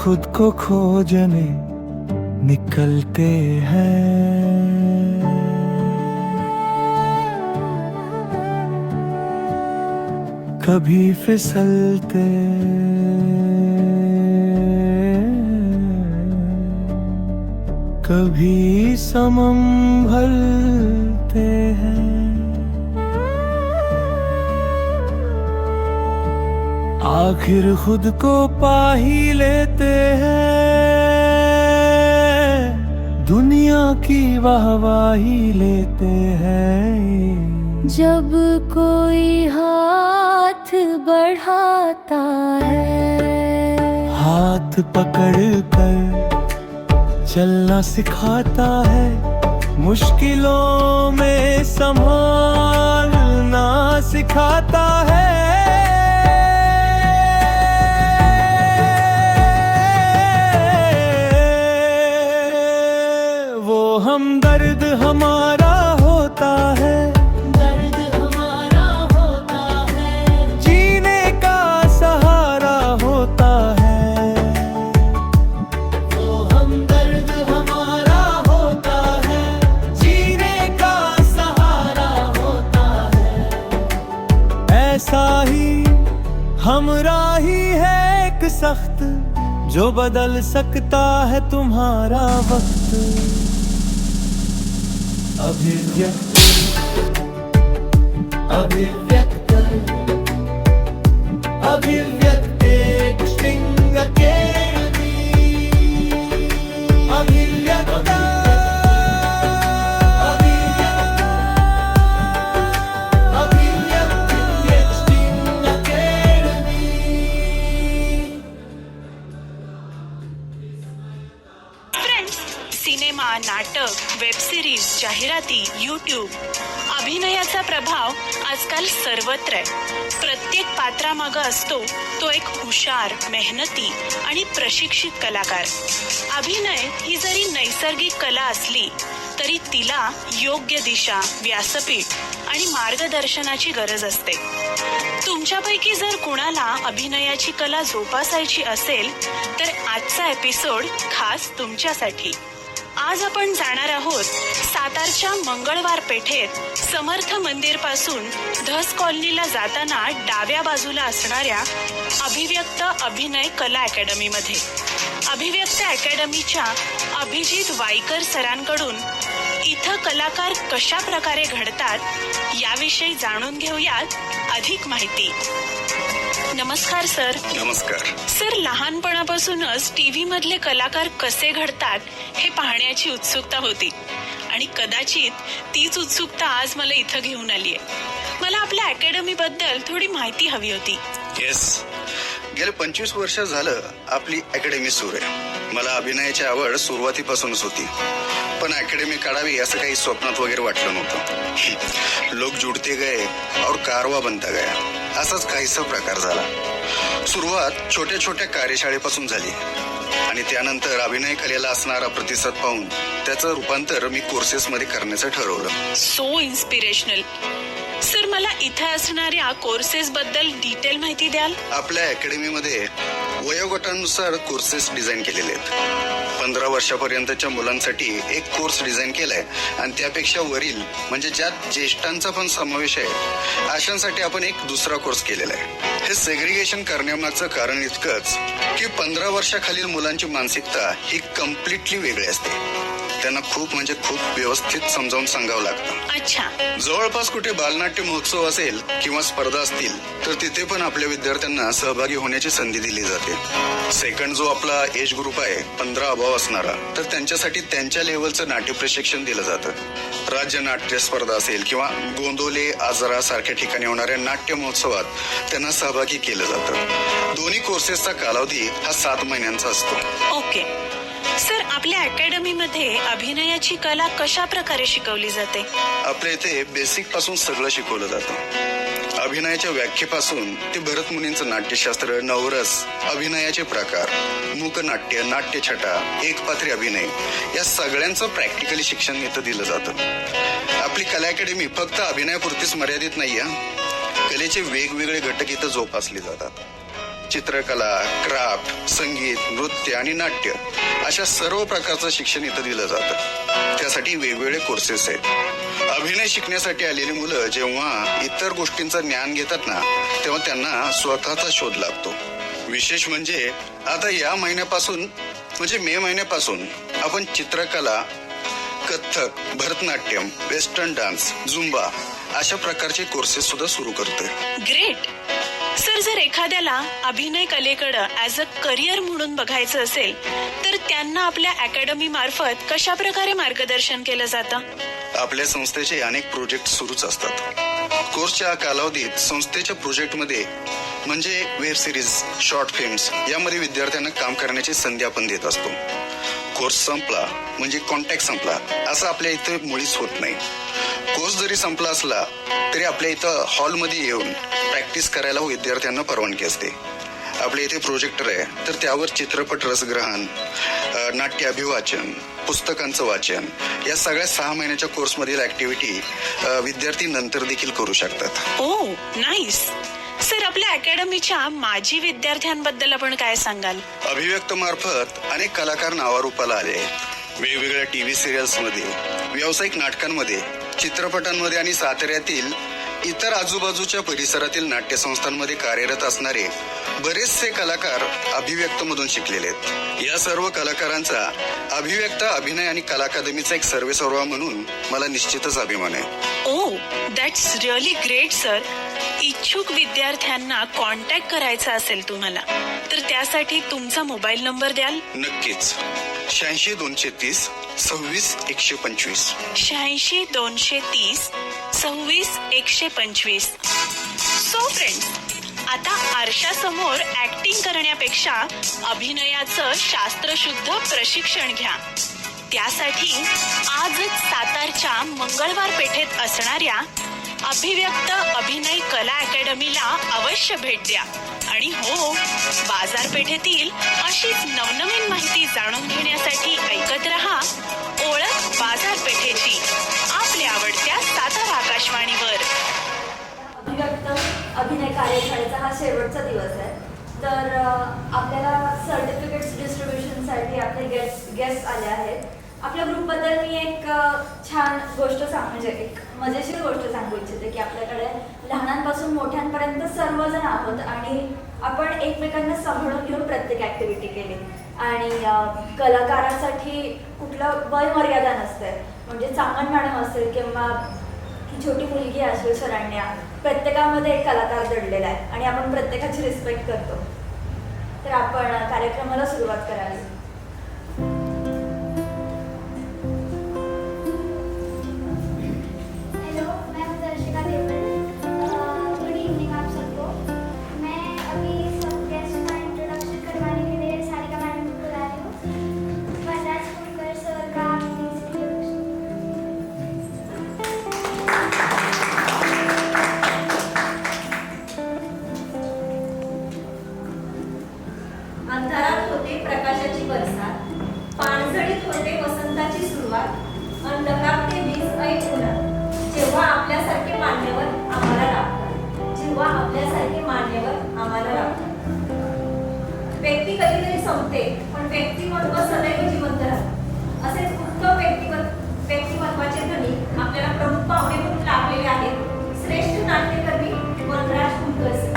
खुद को खोजने निकलते हैं। कभी फिसलते, कभी संभलते हैं। आखिर खुद को पा ही लेते हैं, दुनिया की वाहवाही लेते हैं। जब कोई हाथ बढ़ाता है, हाथ पकड़ कर चलना सिखाता है, मुश्किलों में संभालना सिखाता है। हमदर्द हमारा होता है, दर्द हमारा होता है, जीने का सहारा होता है। वो हमदर्द हमारा होता है, जीने का सहारा होता है। ऐसा ही हमराही है एक सख्त, जो बदल सकता है तुम्हारा वक्त। अभिव्यक्त, अभिव्यक्त, अभिव्यक्त स्ट्रिंग अकेडमी। अभिव्यक्त, अभिव्यक्त स्ट्रिंग अकेडमी। सिनेमा, नाटक, वेब सिरीज, जाहिराती, यूट्यूब, अभिनयाचा प्रभाव आजकाल सर्वत्र आहे. प्रत्येक पात्रामागं असतो तो एक हुशार, मेहनती आणि प्रशिक्षित कलाकार. अभिनय ही जरी नैसर्गिक कला असली तरी तिला योग्य दिशा, व्यासपीठ आणि मार्गदर्शनाची गरज असते. तुमच्यापैकी जर कुणाला अभिनयाची कला जोपासायची असेल तर आजचा एपिसोड खास तुमच्यासाठी. आज आपण जाणार आहोत सातारच्या मंगळवार पेठेत समर्थ मंदिर पासून धस कॉलनीला जाताना डाव्या बाजूला असणाऱ्या अभिव्यक्त अभिनय कला अकॅडमी मध्ये. अभिव्यक्त अकॅडमीच्या अभिजित वाईकर सरांकडून इथं कलाकार कशा प्रकारे घडतात याविषयी जाणून घेऊयात अधिक माहिती. नमस्कार सर. नमस्कार सर, लहानपणापासूनच टीव्ही मधले कलाकार कसे घडतात हे पाहण्याची उत्सुकता होती आणि कदाचित तीच उत्सुकता आज मला इथं घेऊन आलीये. मला आपल्या अकॅडमी बद्दल थोडी माहिती हवी होती. येस, गेले 25 वर्ष झालं आपली अकॅडमी सुरू आहे. मला अभिनयाची आवड सुरुवातीपासूनच होती, पण अकॅडमी काढावी असं काही स्वप्नात वगैरे वाटलं नव्हतं. लोक जुडते गए और कारवा बनता गया, असाच काहीसा प्रकार झाला. सुरुवात छोट्या छोट्या कार्यशाळेपासून झाली आणि त्यानंतर अभिनय कलेला असणारा प्रतिसाद पाहून त्याचं रूपांतर मी कोर्सेसमध्ये करण्याचं ठरवलं. So inspirational. सर, मला इथे असणाऱ्या कोर्सेस बद्दल डिटेल माहिती द्याल? आपल्या अकॅडमीमध्ये वयोगटानुसार कोर्सेस डिझाईन केलेले आहेत. 15 वर्षापर्यंतच्या मुलांसाठी एक कोर्स डिझाईन केलाय आणि त्यापेक्षा वरील म्हणजे ज्यात ज्येष्ठांचा पण समावेश आहे अशांसाठी आपण एक दुसरा कोर्स केलेला आहे. हे सेग्रिगेशन करण्यामागचं कारण इतकंच की 15 वर्षाखालील मुलांची मानसिकता ही कम्प्लिटली वेगळी असते. त्यांना खूप म्हणजे खूप व्यवस्थित समजावून सांगावं लागतं. अच्छा. जवळपास कुठे बालनाट्य महोत्सव असेल किंवा स्पर्धा असतील तर तिथे पण आपल्या विद्यार्थ्यांना सहभागी होण्याची संधी दिली जाते. सेकंड जो आपला एज ग्रुप आहे 15 अभाव असणारा, तर त्यांच्यासाठी त्यांच्या लेवलचं नाट्य प्रशिक्षण दिलं जातं. राज्य नाट्य स्पर्धा असेल किंवा गोंदोले, आजरा सारख्या ठिकाणी होणाऱ्या नाट्य महोत्सवात त्यांना सहभागी केलं जातं. दोन्ही कोर्सेसचा कालावधी हा 7 महिन्यांचा असतो. ओके. सर, आपल्या अकॅडमीमध्ये अभिनयाची कला कशा प्रकारे शिकवली जाते? आपल्या इथे बेसिक पासून सगळं शिकवलं जातं. अभिनयाच्या व्याख्येपासून ते भरत मुनींचं नाट्यशास्त्र, नवरस, अभिनयाचे प्रकार, मूकनाट्य, नाट्यछटा, एकपात्री अभिनय या सगळ्यांचं प्रॅक्टिकली शिक्षण इथं दिलं जातं. आपली कला अकॅडमी फक्त अभिनयापुरतीच मर्यादित नाहीये. कलेचे वेगवेगळे घटक इथं जोपासले जातात. चित्रकला, क्राफ्ट, संगीत, नृत्य आणि नाट्य अशा सर्व प्रकारचं शिक्षण इथं दिलं जातं. त्यासाठी वेगवेगळे कोर्सेस आहेत. अभिनय शिकण्यासाठी आलेली मुलं जेव्हा इतर गोष्टींचं ज्ञान घेतात ना, तेव्हा त्यांना स्वतःचा शोध लागतो. विशेष म्हणजे आता या महिन्यापासून म्हणजे मे महिन्यापासून आपण चित्रकला, Kathak, Bharatanatyam, western dance, Zumba अशा प्रकारचे कोर्सेस सुद्धा सुरू करतोय. Great sir. जर एखाद्याला अभिनय कलेकडं ऍज अ करिअर म्हणून बघायचं असेल तर त्यांना आपल्या अकॅडमी मार्फत कशा प्रकारे मार्गदर्शन केलं जातं? आपल्या संस्थेचे अनेक प्रोजेक्ट सुरूच असतात. कोर्सच्या कालावधीत संस्थेच्या प्रोजेक्टमध्ये म्हणजे वेब सिरीज, शॉर्ट फिल्म्स यामध्ये विद्यार्थ्यांना काम करण्याची संधी आपण देत असतो. कोर्स संपला म्हणजे कॉन्टॅक्ट संपला असं आपल्या इथं मुळीच होत नाही. कोर्स जरी संपला असला तरी आपल्या इथं हॉलमध्ये येऊन प्रॅक्टिस करायला विद्यार्थ्यांना परवानगी असते. आपल्या इथे प्रोजेक्टर आहे तर त्यावर चित्रपट रसग्रहण, नाट्य अभिवाचन, पुस्तकांचं वाचन या सगळ्या 6 महिन्याच्या कोर्समधील ऍक्टिव्हिटी विद्यार्थी नंतर देखील करू शकतात. ओ नाईस. सर आपल्या अकॅडमीच्या माजी विद्यार्थ्यांबद्दल आपण काय सांगाल? अभिव्यक्त मार्फत अनेक कलाकार नावारूपाला आले आहेत. वेगवेगळ्या टीव्ही सिरियल्समध्ये, व्यावसायिक नाटकांमध्ये, चित्रपटांमध्ये आणि साताऱ्यातील इतर आजूबाजूच्या परिसरातील नाट्यसंस्थांमध्ये कार्यरत असणारे बरेचसे कलाकार अभिव्यक्त मधून शिकलेले आहेत. या सर्व कलाकारांचा अभिव्यक्त अभिनय आणि कला अकादमीचा एक सर्वेसर्वा म्हणून मला निश्चितच अभिमान आहे. ओ दॅट्स रिअली ग्रेट सर. इच्छुक विद्यार्थ्यांना कॉन्टॅक्ट करायचा असेल तुम्हाला तर त्यासाठी तुमचा मोबाईल नंबर द्याल? नक्कीच. 86 230 26 125. 86 230 26 125. सो फ्रेंड्स, आता आरशासमोर ऍक्टिंग करण्यापेक्षा अभिनयाचं शास्त्रशुद्ध प्रशिक्षण घ्या. त्यासाठी आजच सातारच्या मंगळवार पेठेत असणाऱ्या अभिव्यक्त अभिनय कला अकॅडमीला अवश्य भेट द्या. आणि हो, बाजारपेठेतील अशीच नवनवीन माहिती जाणून घेण्यासाठी ऐकत रहा ओळख बाजारपेठेची, आपल्या आवडत्या सातारा आकाशवाणीवर. अभिव्यक्त अभिनय कार्यशाळेचा हा शेवटचा दिवस आहे. तर आपल्याला सर्टिफिकेट्स डिस्ट्रीब्युशनसाठी आपले गेस्ट आले आहेत. आपल्या ग्रुपबद्दल मी एक छान गोष्ट म्हणजे एक मजेशीर गोष्ट सांगू इच्छिते की आपल्याकडे लहानांपासून मोठ्यांपर्यंत सर्वजण आहोत आणि आपण एकमेकांना सांभाळून घेऊन प्रत्येक ॲक्टिव्हिटी केली. आणि कलाकारासाठी कुठलं वय मर्यादा नसते. म्हणजे चांगण मॅडम असेल किंवा ही छोटी मुलगी असेल, शरण्या, प्रत्येकामध्ये एक कलाकार दडलेला आहे आणि आपण प्रत्येकाची रिस्पेक्ट करतो. तर आपण कार्यक्रमाला सुरुवात करावी. अंधारात होते प्रकाशाची बरसात, पाणझडीत होते वसंताची सुरुवात, अंधकार ते वीज ऐकून जेव्हा आपल्यासारखे मान्यवर आम्हाला लाभतात, जेव्हा आपल्यासारखे मान्यवर आम्हाला लाभतात. व्यक्ती कधीतरी संपते पण व्यक्तिमत्व सदैव जिवंत राहते. असेच उत्तम व्यक्तिमत्वाचे धनी आपल्याला प्रमुख पाहुणे म्हणून लाभलेले आहेत श्रेष्ठ नाट्यकर्मी वनराज कुलकर्णी.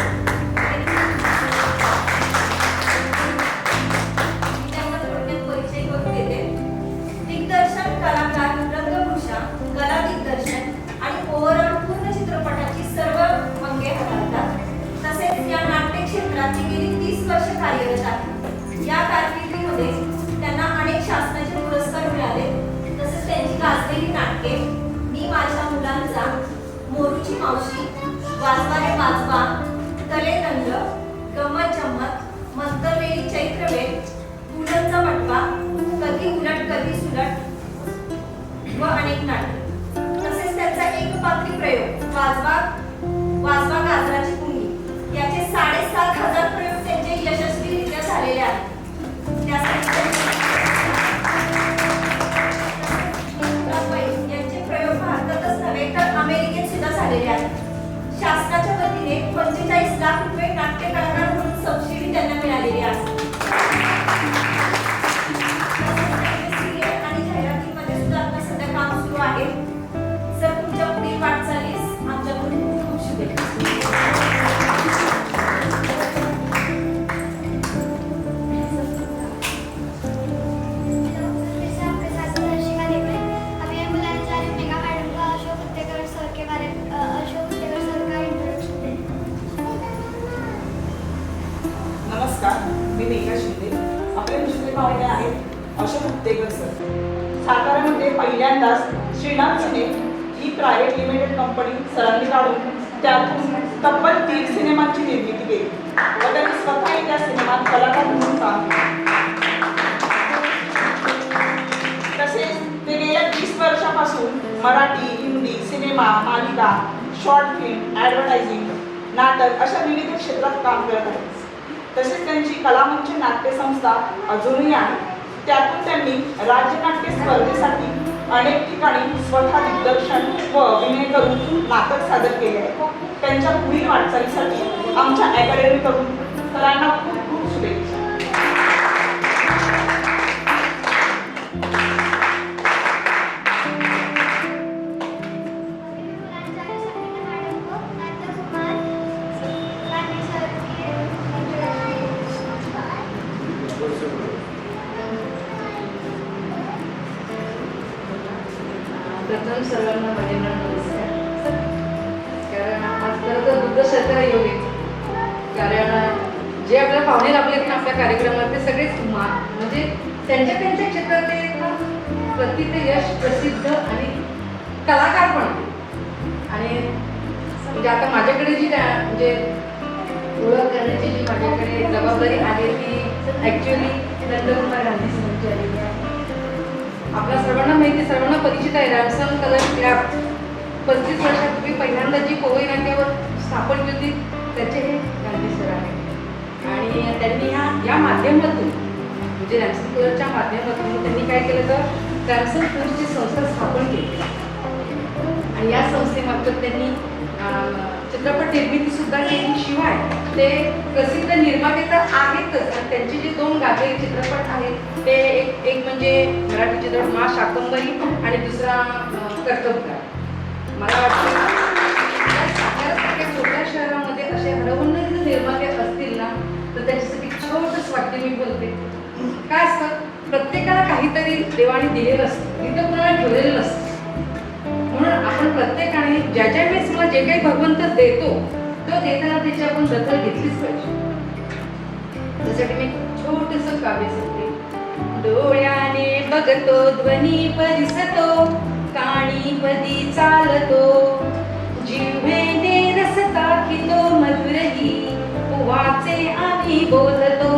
दिग्दर्शन, कलाकार, रंगभूषा, कला दिग्दर्शन आणि ओव्हरऑल पूर्ण चित्रपटाची सर्व अंगे हाताळतात. तसेच या नाट्य क्षेत्रात ते गेली 30 वर्ष कार्यरत आहेत. या कारकिर्दीमध्ये त्यांना अनेक शासनाचे पुरस्कार मिळाले. तसेच त्यांची गाजलेली नाटके मी माझ्या मुलांचा, मोरूची मावशी, वाजवा रे वाजवा, तले रंग, गमत जम्मत, मंतरलेली चैत्रवेल, फुलंचा बटवा, कधी उलट कधी सुलट व अनेक नाटके. तसेच त्यांचा एकपात्री प्रयोग वाजवा गाजराची पुंगी याचे 7,500 प्रयोग त्यांचे यशस्वीरित्या झालेले आहेत. यांचे प्रयोग भारतातच नव्हे तर अमेरिकेत सुद्धा झालेले आहेत. शासनाच्या वतीने 45 लाख रुपये नाट्य कलाकार म्हणून सबसिडी अशोक उत्तेकर सर. साताऱ्यामध्ये पहिल्यांदाच श्रीनाथ सिने ही प्रायव्हेट लिमिटेड कंपनी सरांनी काढून त्यातून तब्बल 3 सिनेमांची निर्मिती केली व त्यांनी स्वतः त्या सिनेमात कलाकार म्हणून काम केले. तसेच ते गेल्या 30 वर्षापासून मराठी, हिंदी सिनेमा, मालिका, शॉर्ट फिल्म, ॲडव्हर्टायझिंग, नाटक अशा विविध क्षेत्रात काम करत आहेत. तसेच त्यांची कलामंच नाट्य संस्था अजूनही आहे. त्यातून त्यांनी राज्यनाट्य स्पर्धेसाठी अनेक ठिकाणी स्वतः दिग्दर्शन व अभिनय करून नाटक सादर केले आहे. त्यांच्या पुढील वाटचालीसाठी आमच्या अकॅडमीकडून सरांना खूप खूप शुभेच्छा. प्रथम सर्वांना माझे नमस्कार. कारण आज खरं तर बुद्ध शतरा योग आहे. कारण जे आपल्या पाहुणे लागले की आपल्या कार्यक्रमात ते सगळेच म्हणजे त्यांच्या त्यांच्या क्षेत्रात ते प्रथित यश प्रसिद्ध आणि कलाकार पण. आणि म्हणजे आता माझ्याकडे जी म्हणजे ओळख करण्याची जी माझ्याकडे जबाबदारी आहे ती ॲक्च्युली नंदकुमार गांधी सरांची आलेली आहे. आपल्या सर्वांना माहिती, सर्वांना परिचित आहे रॅमसन कलर क्लब 35 वर्षापूर्वी पहिल्यांदा जी पोवई नाक्यावर स्थापन केली त्याचे हे गांधी सर आहेत. आणि त्यांनी या माध्यमातून म्हणजे रॅमसन कलरच्या माध्यमातून त्यांनी काय केलं तर रॅमसन फिल्म्सची संस्था स्थापन केली. आणि या संस्थेमार्फत त्यांनी चित्रपट निर्मितीसुद्धा केली. शिवाय ते प्रसिद्ध निर्माते तर आहेतच. आणि त्यांचे जे 2 गाजलेले चित्रपट आहेत ते एक म्हणजे मराठी चित्रपट मा शाकंभरी आणि दुसरा कर्तव्य. मला वाटतं साताऱ्यासारख्या छोट्या शहरामध्ये असे हरवणारे निर्माते असतील ना तर त्यांच्यासाठी छोटंच वाटते. मी बोलते काय असतं, प्रत्येकाला काहीतरी देवाने दिलेलं असतं, तिथं कुणाला ठेवलेलं नसतं. म्हणून आपण प्रत्येकाने ज्या वेळेस मला जे काही भगवंत देतो तो देताना त्याची आपण दखल घेतलीच पाहिजे. त्यासाठी मी छोटंसं काव्य सांगते. डोळ्याने बघतो ध्वनी परिसतो, काणी पदी चालतो, जिव्हेने रस दाखितो मधुरही, वाचे आम्ही बोलतो,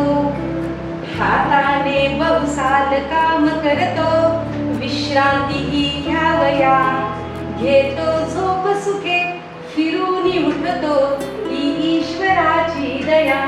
हाताने बहुसाल काम करतो, विश्रांती घ्यावया, घेतो झोप सुखे, फिरून उठतो, ही ईश्वराची दया.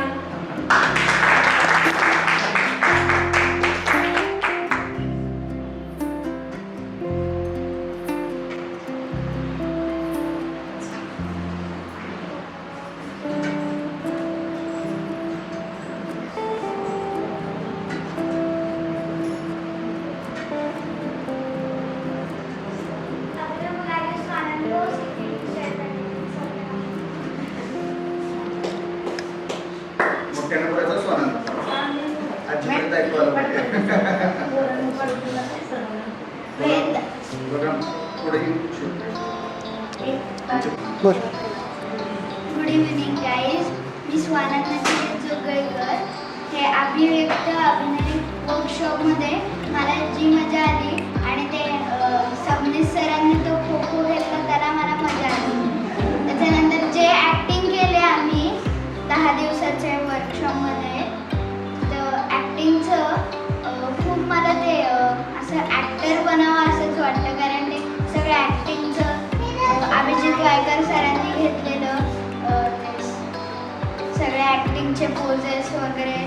Good evening guys. मी स्वानंद जोगळकर. हे अभिव्यक्त अभिनय वर्कशॉपमध्ये मला जी मजा आली आणि ते सबनीस सरांनी तो खो खो घेतला त्याला मला मजा आली. त्याच्यानंतर जे ॲक्टिंग केले आम्ही 10 दिवसाच्या वर्कशॉपमध्ये तर ॲक्टिंगचं खूप मला ते असं ॲक्टर बनावं असंच वाटतं. कारण ते सगळं ॲक्टिंगचं अभिजित वायकर सरांनी घेतलेलं सगळ्या ॲक्टिंगचे पोजेस वगैरे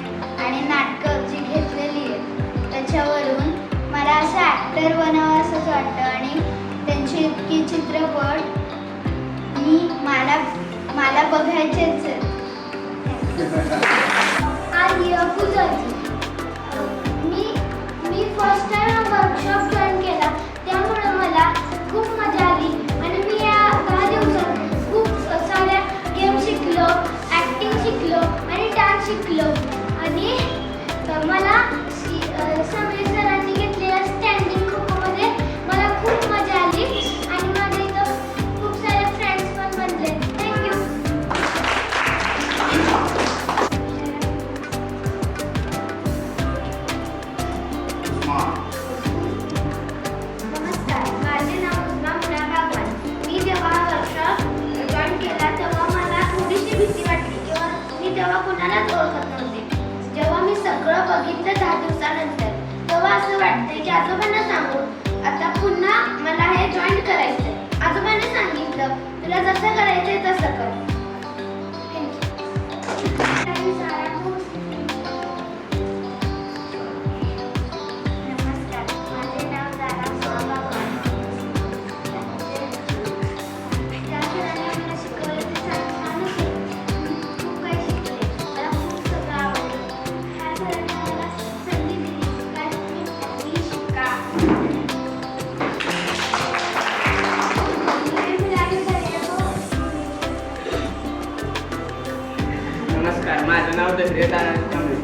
आणि नाटकं जी घेतलेली आहेत त्याच्यावरून मला असं ॲक्टर बनावं असंच वाटतं. आणि त्यांची इतकी चित्रपट मला बघायचेच आहेत. मी फर्स्ट टाइम वर्कशॉप जॉईन केला त्यामुळं मला खूप मजा आली आणि मी या 10 दिवसात खूप साऱ्या गेम शिकलो, ॲक्टिंग शिकलो आणि डान्स शिकलो. आणि मला समीर सरांनी घेतलेल्या स्टँडिंग खो खोमध्ये मला खूप मजा आली आणि माझ्या इथं खूप सारे फ्रेंड्स पण बनले. थँक्यू. आजोबांना सांगून आता पुन्हा मला हे जॉईन करायचं आहे. आजोबांनी सांगितलं तुला जसं करायचंय तसं कर. नमस्कार, माझे नाव दारा सोबा त्या सरांनी मला शिकवलं ते छान होतं. खूप काही शिकले, मला खूप सगळं आवडलं. ह्या सरांनी मला संधी दिली शिकायची शिका. नमस्कार, माझं नाव दसरे तानाजी कांबळे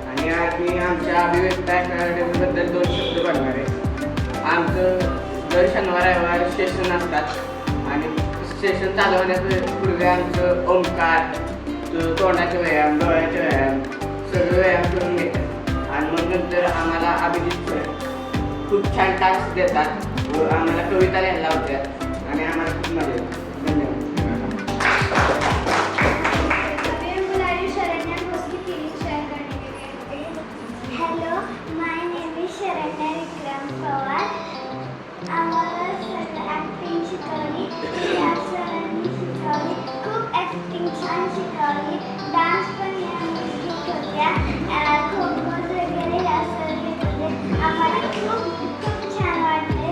आणि आज मी आमच्या अभिव्यक्त अकॅडमीबद्दल 2 शब्द बोलणार आहे. आमचं दर शनिवार रविवार सेशन असतात आणि सेशन चालू होण्यापूर्वी आमचं ओंकार, तोंडाचे व्यायाम, डोळ्याचे व्यायाम सगळे व्यायाम करून घेतात आणि मग नंतर आम्हाला अभिजित सर खूप छान टास्क देतात व आम्हाला कविता लिहायला लावतात आणि आम्हाला खूप मजा येते. धन्यवाद. Hello, my name is Sharanya Vikram Pawar. आम्हाला सर ॲक्टिंग शिकवली, या सरांनी शिकवली, खूप ॲक्टिंग छान शिकवली. डान्स पण या घेत होत्या, खो खो वगैरे या सर घेत होते. आम्हाला खूप खूप छान वाटते.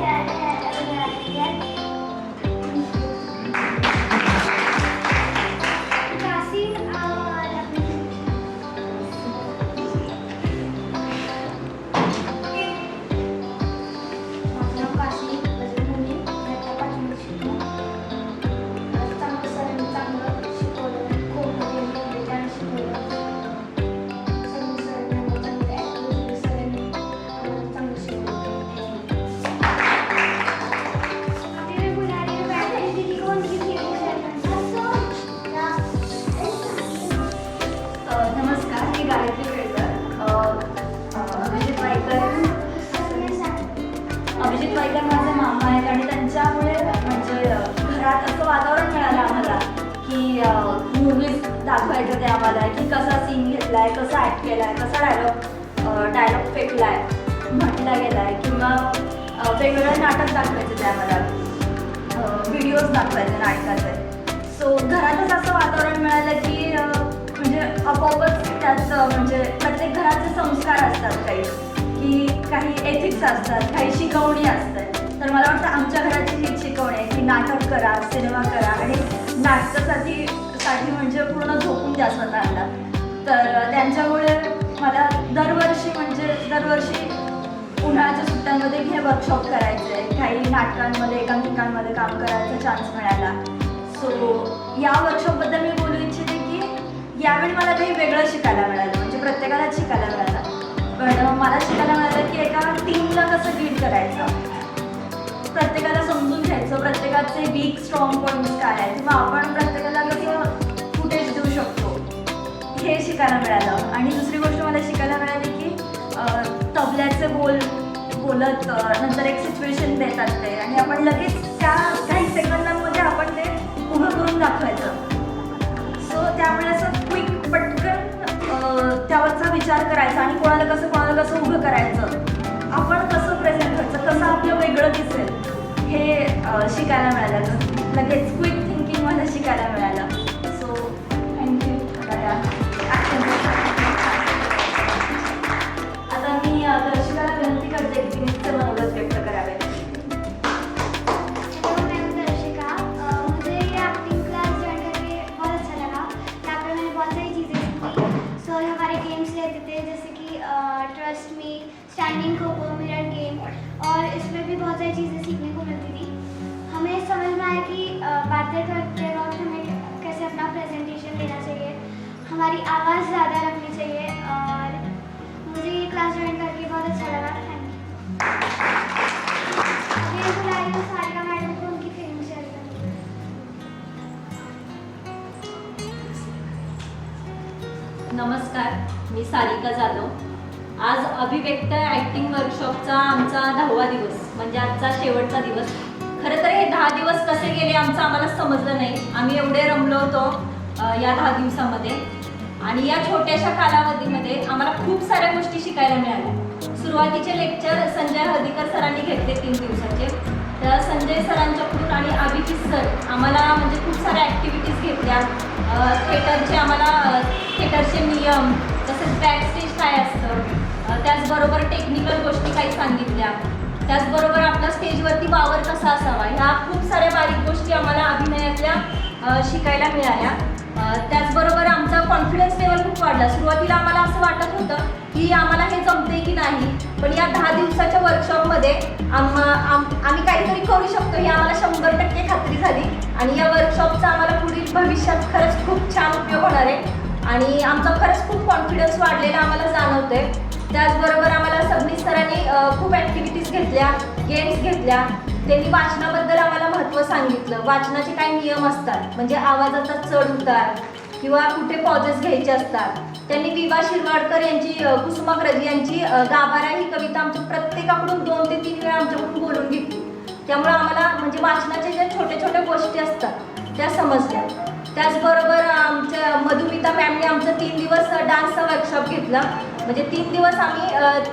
नमस्कार, मी गायत्री केळकर. अभिजित वाईकर माझे मामा आहेत आणि त्यांच्यामुळे म्हणजे घरात असं वातावरण मिळालं आम्हाला की मूवीज दाखवायचं ते आम्हाला की कसा सीन घेतला आहे, कसा ॲक्ट केला आहे, कसा डायलॉग फेकला आहे, म्हटला गेला आहे किंवा वेगवेगळं नाटक दाखवायचं ते आम्हाला, व्हिडिओज दाखवायचे नाटकाचे. सो घरातच असं वातावरण मिळालं की म्हणजे आपोआपच त्यात म्हणजे प्रत्येक घराचे संस्कार असतात काही एथिक्स असतात, काही शिकवणी असतात. तर मला वाटतं आमच्या घराची ही शिकवणी आहे की नाटक करा, सिनेमा करा आणि नाटकासाठी म्हणजे पूर्ण झोपून द्या स्वतःला. तर त्यांच्यामुळे मला दरवर्षी उन्हाळ्याच्या सुट्ट्यांमध्ये हे वर्कशॉप करायचे, काही नाटकांमध्ये एकांकिकांमध्ये काम करायचा चान्स मिळाला. सो या वर्कशॉपबद्दल मी बोलू इच्छिते की यावेळी मला काही वेगळं शिकायला मिळालं, म्हणजे प्रत्येकालाच शिकायला मिळालं. पण मला शिकायला मिळालं की एका टीमला कसं लीड करायचं, प्रत्येकाला समजून घ्यायचं, प्रत्येकाचे वीक स्ट्रॉंग पॉईंट्स काय आहेत किंवा आपण प्रत्येकाला कसं फुटेज देऊ शकतो हे शिकायला मिळालं. आणि दुसरी गोष्ट मला शिकायला मिळाली की तबल्याचे बोलत नंतर एक सिच्युएशन देतात ते आणि आपण लगेच त्या काही सेकंदांमध्ये आपण ते उभं करून दाखवायचं. सो त्यामुळे असं क्विक पटकन त्यावरचा विचार करायचा आणि कोणाला कसं उभं करायचं, आपण कसं प्रेझेंट व्हायचं, कसं आपलं वेगळं दिसेल हे शिकायला मिळालं. लगेच क्विक थिंकिंग मला शिकायला मिळालं. So thank you. आता मी दर्शकाला विनंती करते की तिने तिचं मनोगत व्यक्त करावे. Trust me, standing kho kho, mirror game और इसमें भी बहुत सारी चीज़ें सीखने को मिलती थी. हमें समझ में आया कि बातें करते वक्त हमें कैसे अपना प्रेजेंटेशन देना चाहिए, हमारी आवाज़ ज़्यादा रखनी चाहिए. और मुझे ये क्लास ज्वाइन करके बहुत अच्छा लगा. Thank you. बुलाई हूँ सारिका मैडम को उनकी फीलिंग शेयर करने. नमस्कार, मी सारिका जाधव. आज अभिव्यक्त ॲक्टिंग वर्कशॉपचा आमचा 10वा दिवस, म्हणजे आजचा शेवटचा दिवस. खरं तर हे 10 दिवस कसे गेले आमचं आम्हाला समजलं नाही. आम्ही एवढे रमलो होतो या 10 दिवसामध्ये आणि या छोट्याशा कालावधीमध्ये आम्हाला खूप साऱ्या गोष्टी शिकायला मिळाल्या. सुरुवातीचे लेक्चर संजय हळदीकर सरांनी घेतले 3 दिवसाचे. तर संजय सरांच्याकडून आणि अभिजित सर आम्हाला म्हणजे खूप साऱ्या ॲक्टिव्हिटीज घेतल्या. थिएटरचे आम्हाला थिएटरचे नियम, तसेच बॅकस्टेज काय असतं, त्याचबरोबर टेक्निकल गोष्टी काही सांगितल्या. त्याचबरोबर आपला स्टेजवरती वावर कसा असावा, ह्या खूप साऱ्या बारीक गोष्टी आम्हाला अभिनयातल्या शिकायला मिळाल्या. त्याचबरोबर आमचा कॉन्फिडन्स लेवल खूप वाढला. सुरुवातीला आम्हाला असं वाटत होतं की आम्हाला हे जमते की नाही, पण या 10 दिवसाच्या वर्कशॉपमध्ये आम्ही काहीतरी करू शकतो ही आम्हाला 100% खात्री झाली. आणि या वर्कशॉपचा आम्हाला पुढील भविष्यात खरंच खूप छान उपयोग होणार आहे आणि आमचा खरंच खूप कॉन्फिडन्स वाढलेला आम्हाला जाणवतोय. त्याचबरोबर आम्हाला सबनीस सरांनी खूप ॲक्टिव्हिटीज घेतल्या, गेम्स घेतल्या. त्यांनी वाचनाबद्दल आम्हाला महत्त्व सांगितलं. वाचनाचे काही नियम असतात, म्हणजे आवाजाचा चढ उतार किंवा कुठे पॉजेस घ्यायचे असतात. त्यांनी विवा शिरवाडकर यांची कुसुमाग्रज यांची गाभारा ही कविता आमच्या प्रत्येकाकडून 2 ते 3 वेळा आमच्याकडून बोलून घेतली. त्यामुळे आम्हाला म्हणजे वाचनाच्या ज्या छोट्या छोट्या गोष्टी असतात त्या समजल्या. त्याचबरोबर आमच्या मधुमिता मॅमने आमचं 3 दिवस डान्सचा वर्कशॉप घेतला. म्हणजे 3 दिवस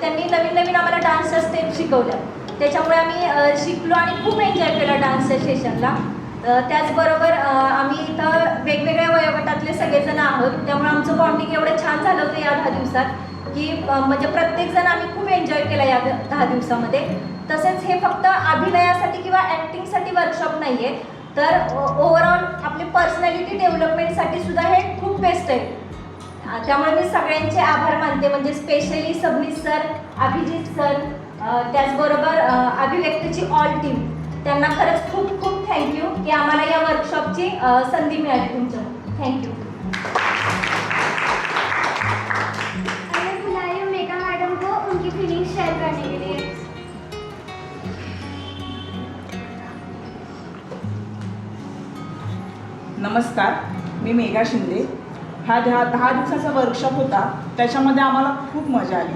त्यांनी नवीन नवीन आम्हाला डान्सच्या स्टेप शिकवल्या. त्याच्यामुळे आम्ही शिकलो आणि खूप एन्जॉय केला डान्सच्या सेशनला. त्याचबरोबर आम्ही इथं वेगवेगळ्या वयोगटातले सगळेजण आहोत, त्यामुळे आमचं बॉन्डिंग एवढं छान झालं होतं या 10 दिवसात की म्हणजे प्रत्येकजण आम्ही खूप एन्जॉय केला या 10 दिवसामध्ये. तसेच हे फक्त अभिनयासाठी किंवा ॲक्टिंगसाठी वर्कशॉप नाही आहे, तर ओव्हरऑल आपली पर्सनॅलिटी डेव्हलपमेंटसाठी सुद्धा हे खूप बेस्ट आहे. त्यामुळे मी सगळ्यांचे आभार मानते, म्हणजे specially Sabnis sir, Abhijit sir, त्याचबरोबर अभिव्यक्तीची ऑल टीम, त्यांना खरंच खूप खूप थँक्यू की आम्हाला या वर्कशॉपची संधी मिळाली तुमच्या. थँक्यू. मैं बुलाई हूँ मेघा मैडम को उनकी फीलिंग्स शेयर करने के लिए. नमस्कार, मी मेघा शिंदे. हा 10 दिवसाचा वर्कशॉप होता, त्याच्यामध्ये आम्हाला खूप मजा आली.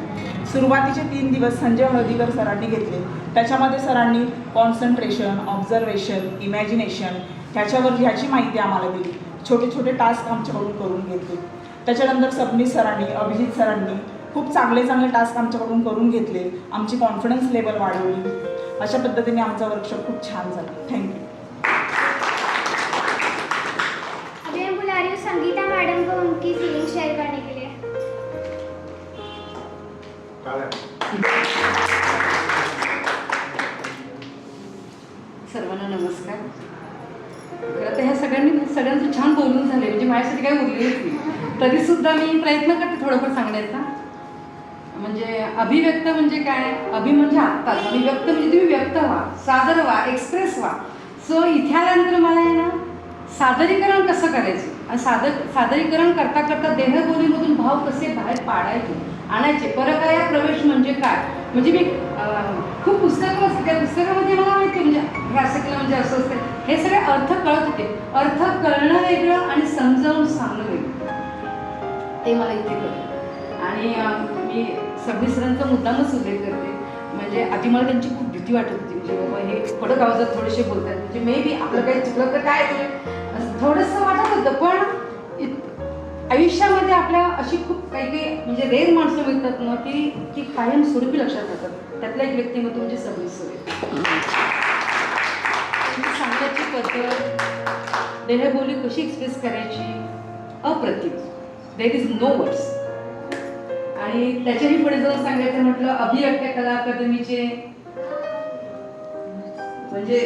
सुरुवातीचे 3 दिवस संजय हळदीकर सरांनी घेतले. त्याच्यामध्ये सरांनी कॉन्सन्ट्रेशन, ऑब्झर्वेशन, इमॅजिनेशन ह्याची माहिती आम्हाला दिली. छोटे छोटे टास्क आमच्याकडून करून घेतले. त्याच्यानंतर सबनीस सरांनी, अभिजित सरांनी खूप चांगले चांगले टास्क आमच्याकडून करून घेतले. आमची कॉन्फिडन्स लेवल वाढवली. अशा पद्धतीने आमचा वर्कशॉप खूप छान झाला. थँक्यू. मैं बुला रही हूँ संगीता मैडम को उनकी फीलिंग्स शेयर करने के लिए. सर्वांना नमस्कार. खरं तर ह्या सगळ्यांचं छान बोलून झाले, म्हणजे माझ्यासाठी काही उरलेच नाही. तरीसुद्धा मी प्रयत्न करते थोडंफार सांगण्याचा. म्हणजे अभिव्यक्त म्हणजे काय, अभि म्हणजे आत्ताच, आणि व्यक्त म्हणजे तुम्ही व्यक्त व्हा, सादर व्हा, एक्सप्रेस व्हा. सो इथे आल्यानंतर मला आहे ना सादरीकरण कसं करायचं आणि सादरीकरण करता करता देहबोलीमधून भाव कसे बाहेर पाडायचे, आणायचे. परकाया प्रवेश म्हणजे काय, म्हणजे मी खूप पुस्तकं वाचते, त्या पुस्तकामध्ये मला माहिती म्हणजे हे असं केलं म्हणजे असं असतं, हे सगळे अर्थ कळत होते. अर्थ कळणं वेगळं आणि समजावून सांगणं वेगळं, ते मला इथे कळलं. आणि मी सबनीस सरांचा मुद्दामच उल्लेख करते. म्हणजे आधी मला त्यांची खूप भीती वाटत होती, म्हणजे बाबा हे कडक आवाजात थोडेसे बोलतात, म्हणजे मे बी आपलं काही चुकलं तर काय असं थोडंसं वाटत होतं. पण आयुष्यामध्ये आपल्या अशी खूप काही म्हणजे रेर माणसं मिळतात ना की कायम स्वरूपी लक्षात राहतात. त्यातलं एक व्यक्तिमत्व म्हणजे सबनीस सर. सांगण्याची पद्धत, देहबोली कशी एक्सप्रेस करायची, अप्रतिम. There is no words. आणि त्याच्याही पुढे जाऊन सांगायचं म्हटलं अभिव्यक्त कला अकादमीचे म्हणजे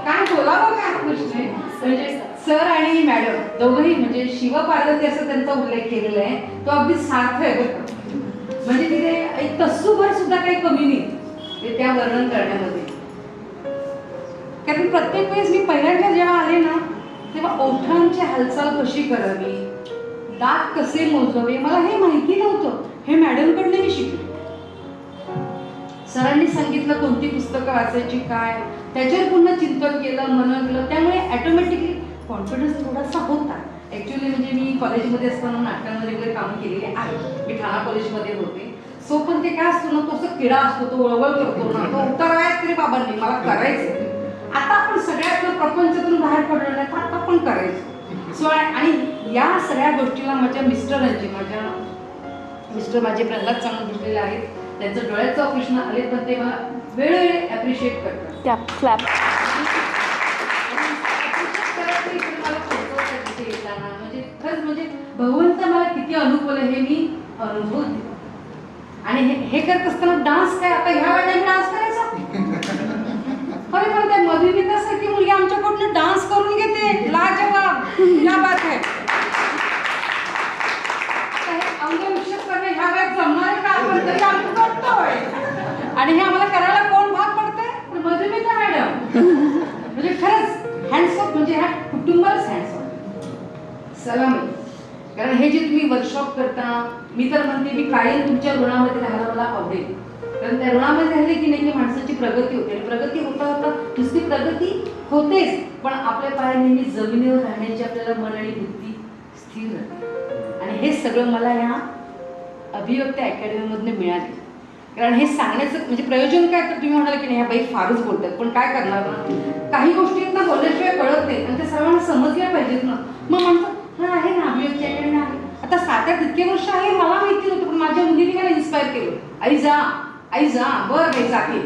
काय बोलावं काय प्रश्न आहे. म्हणजे सर आणि मॅडम दोघंही म्हणजे शिवपार्वती असं त्यांचा उल्लेख केलेला आहे, तो अगदी सार्थ आहे बरं. म्हणजे तिथे एक तसूभर सुद्धा काही कमी नाही त्या वर्णन करण्यामध्ये. कारण प्रत्येक वेळेस मी पहिल्यांदा जेव्हा आले ना तेव्हा ओठांची हालचाल कशी करावी, दात कसे मोजावे, मला हे माहिती नव्हतं. हे मॅडमकडनं मी शिकले. सरांनी सांगितलं कोणती पुस्तकं वाचायची, काय त्याच्यावर पुन्हा चिंतन केलं, मनन केलं. त्यामुळे ॲटोमॅटिकली कॉन्फिडन्स थोडासा होता. ॲक्च्युली म्हणजे मी कॉलेजमध्ये असताना नाटकांमध्ये वगैरे कामं केलेली आहे. मी ठाणा कॉलेजमध्ये होते. सो पण ते काय असतो ना, तो असं किडा असतो, तो वळवळ करतो ना, तो उत्तर आहे तरी बाबांनी मला करायचं. आता आपण सगळ्यातलं प्रपंचातून बाहेर पडलो नाही, तर आता पण करायचं. सो आणि या सगळ्या गोष्टीला माझ्या मिस्टरांची, मिस्टर माझे प्रल्हाद चांगलं भेटलेले आहेत. त्यांचं डोळ्याचं ऑपरेशन आले, पण ते मला वेळोवेळी अप्रिशिएट करतात. त्या क्लॅप म्हणजे खरंच म्हणजे भगवंत मला किती अनुकूल आहे हे मी अनुभवते. आणि हे करत असताना डान्स काय आता ह्या वेळेला डान्स करायचा. अरे पण त्या मधुमितासारखी मुलगी आमच्याकडून डान्स करून घेते, लाजवाब, या बात आहे. अंगविक्षेप करणे ह्या वेळेत जमणार का आपण तरी आम्ही करतोय. आणि हे आम्हाला करायला कोण भाग पडतंय? मधुमिता मॅडम. म्हणजे खरंच हँडसॉप म्हणजे ह्या कुटुंबालाच हँडसॉप सलामी. कारण हे जे तुम्ही वर्कशॉप करता, मी तर म्हणते मी कायम तुमच्या ऋणामध्ये राहायला मला आवडेल. कारण त्या ऋणामध्ये राहिले की नाही माणसाची प्रगती होते. आणि प्रगती होता होता नुसती प्रगती होतेच, पण आपल्या पाया नेहमी जमिनीवर राहण्याची आपल्याला मन आणि बुद्धी स्थिर राहते. आणि हे सगळं मला या अभिव्यक्ती अकॅडमीमधून मिळाले. कारण हे सांगण्याचं म्हणजे प्रयोजन काय, तर तुम्ही म्हणाल की नाही ह्या बाई फारच बोलतात, पण काय करणार ना, काही गोष्टींना बोलल्याशिवाय कळत नाही आणि त्या सर्वांना समजल्या पाहिजेत ना. मग म्हणतात हा आहे ना अभिव्यक्ती अकॅडमी आहे. आता 7-8 इतके वर्ष आहे मला माहिती नव्हतं, पण माझ्या मुलीने मला इन्स्पायर केलं. आई जा बरं हे जाते,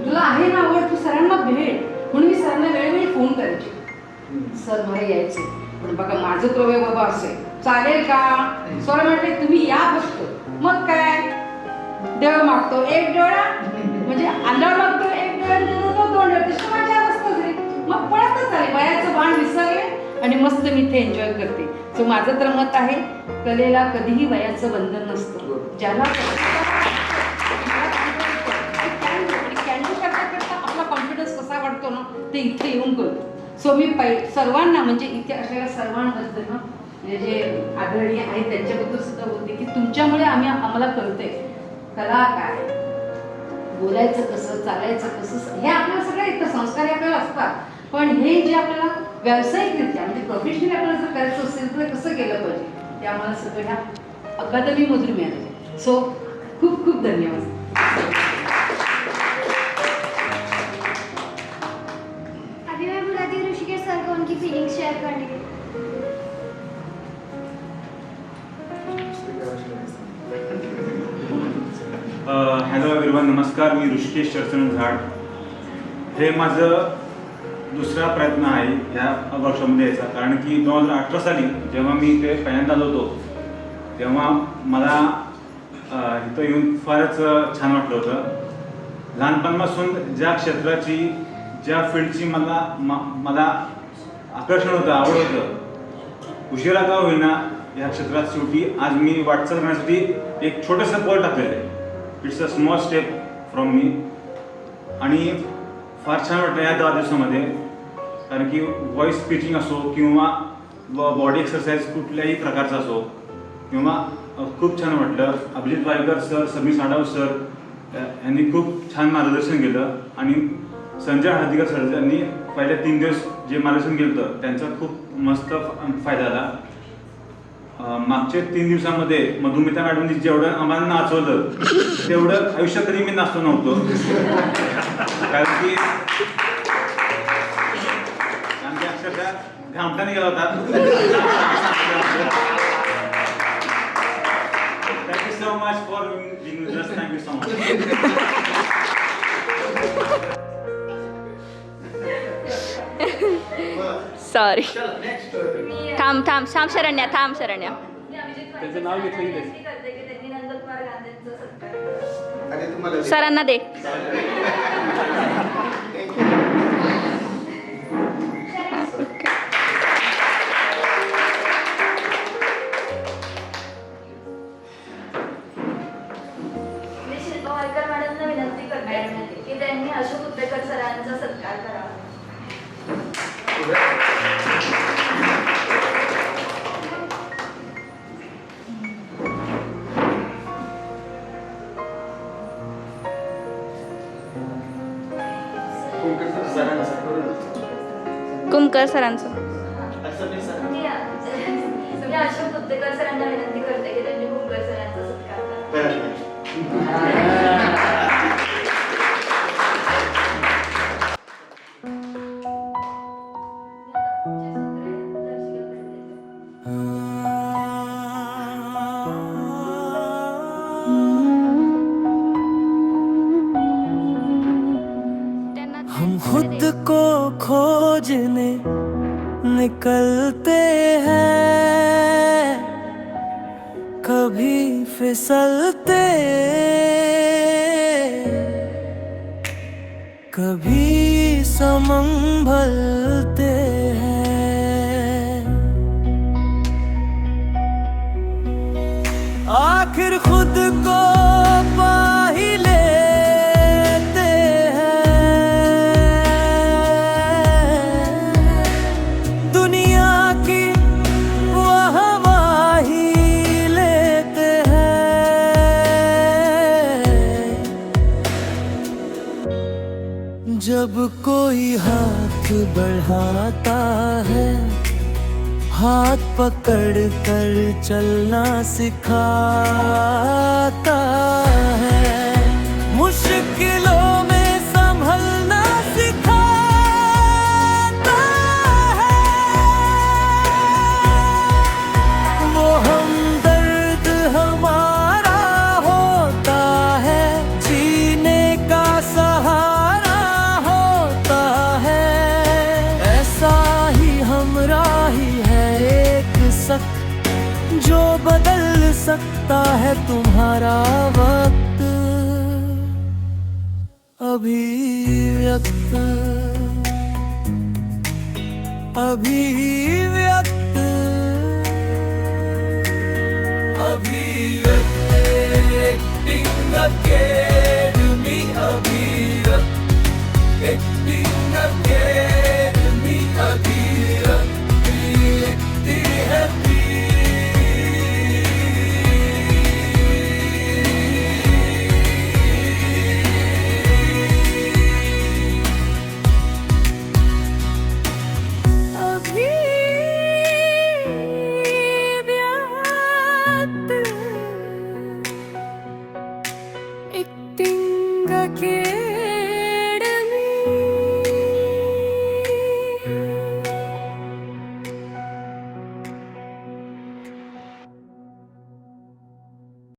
तुला आहे ना आवड, तू सरांना भेट. म्हणून मी सरांना वेळोवेळी फोन करायचे, सर मला यायचे. पण बघा माझं प्रवे बाबा असेल चालेल का. सर म्हटले तुम्ही या फक्त. मग काय देव मागतो एक डोळा, म्हणजे आंधळ मागतो एक डोळा, 2 डोळे, तशी माझ्या अवस्थाच रे. मग पळतच आले, वयाचं बाण विसरले आणि मस्त मी इथे एन्जॉय करते. सो माझं तर मत आहे कलेला कधीही वयाचं बंधन नसतं. ज्याला कॅन्डल करता करता आपला कॉन्फिडन्स कसा वाटतो ना ते इथे येऊन करतो. सो मी सर्वांना म्हणजे इथे असलेल्या सर्वांबद्दल ना म्हणजे जे आदरणीय आहेत त्यांच्याबद्दल सुद्धा बोलते की तुमच्यामुळे आम्हाला कळतंय कला काय, बोलायचं कसं, चालायचं कसं, हे आपल्याला सगळं येतं, संस्कार हे आपल्याला असतात. पण हे जे आपल्याला व्यावसायिकरित्या म्हणजे प्रोफेशनली आपल्याला जर करायचं असेल तर कसं केलं पाहिजे ते आम्हाला सगळं ह्या अकादमीमधून मिळालं. सो खूप खूप धन्यवाद. अभी मैं बुलाती हूँ ऋषिकेश सर को उनकी फीलिंग्स शेयर करने के लिए. हॅलो एव्हरीवन, नमस्कार. मी ऋषिकेश चर्चन झाड. हे माझं दुसरा प्रयत्न आहे ह्या वर्कशॉपमध्ये यायचा. कारण की 2018 साली जेव्हा मी इथे पहिल्यांदा आलो होतो तेव्हा मला इथं येऊन फारच छान वाटलं होतं. लहानपणापासून ज्या क्षेत्राची ज्या फील्डची मला आकर्षण होतं, आवड होतं, उशिरा का होईना या क्षेत्रात शेवटी आज मी वाटचाल करण्यासाठी एक छोटंसं पाऊल टाकलेलं आहे. It's a small step from me. आणि फार छान वाटलं या 10 दिवसामध्ये. कारण की व्हॉइस स्पीचिंग असो किंवा बॉडी एक्सरसाइज कुठल्याही प्रकारचा असो किंवा खूप छान वाटलं. अभिजित वायकर सर, समीर साडाव सर यांनी खूप छान मार्गदर्शन केलं. आणि संजय हळदीकर सर यांनी पहिल्या 3 दिवस जे मार्गदर्शन केलं होतं त्यांचा खूप मस्त फायदा झाला. मागच्या 3 दिवसामध्ये मधुमिता मॅडमनी जेवढं आम्हाला नाचवलं तेवढं आयुष्यात कधी मी नाचलो नव्हतो. कारण की आमच्या अक्षरशः घामटाने गेला होता. Thank you so much for being with us. Thank you so much. Sorry. थांब शरण्या. त्याचं नाव घेतलं की करते की त्यांनी नंदकुमार गांधींचा सत्कार. सरांना दे. मी शिल्पा वायकर मॅडमना विनंती करते की त्यांनी अशोक उत्तेकर सरांचा सत्कार करावा. कुमकर सरांचं. मी अशोक उत्तेकर सरांना विनंती करते की त्यांनी कुंकर सरांचा सत्कार करावा. हम खुद को खोजने निकलते हैं, कभी फिसलते, कभी संभलते हैं। आखिर खुद को पा ही लेते हैं, दुनिया की वाहवाही लेते हैं। जब कोई हाथ बढ़ाता है, हाथ पकड़ कर चलना सिखाता है, मुश्किलों में संभलना सिखाता है। वो हमदर्द हमारा होता है, जीने का सहारा होता है। ऐसा ही हमराही है एक सक, जो बदल सकता है तुम्हारा वक्त। अभिव्यक्त, अभिव्यक्त, अभिव्यक्त एक्टिंग अकेडमी, अभिव्यक्त एक्टिंग अकेडमी, अभिव्यक्त लिखती है acting again.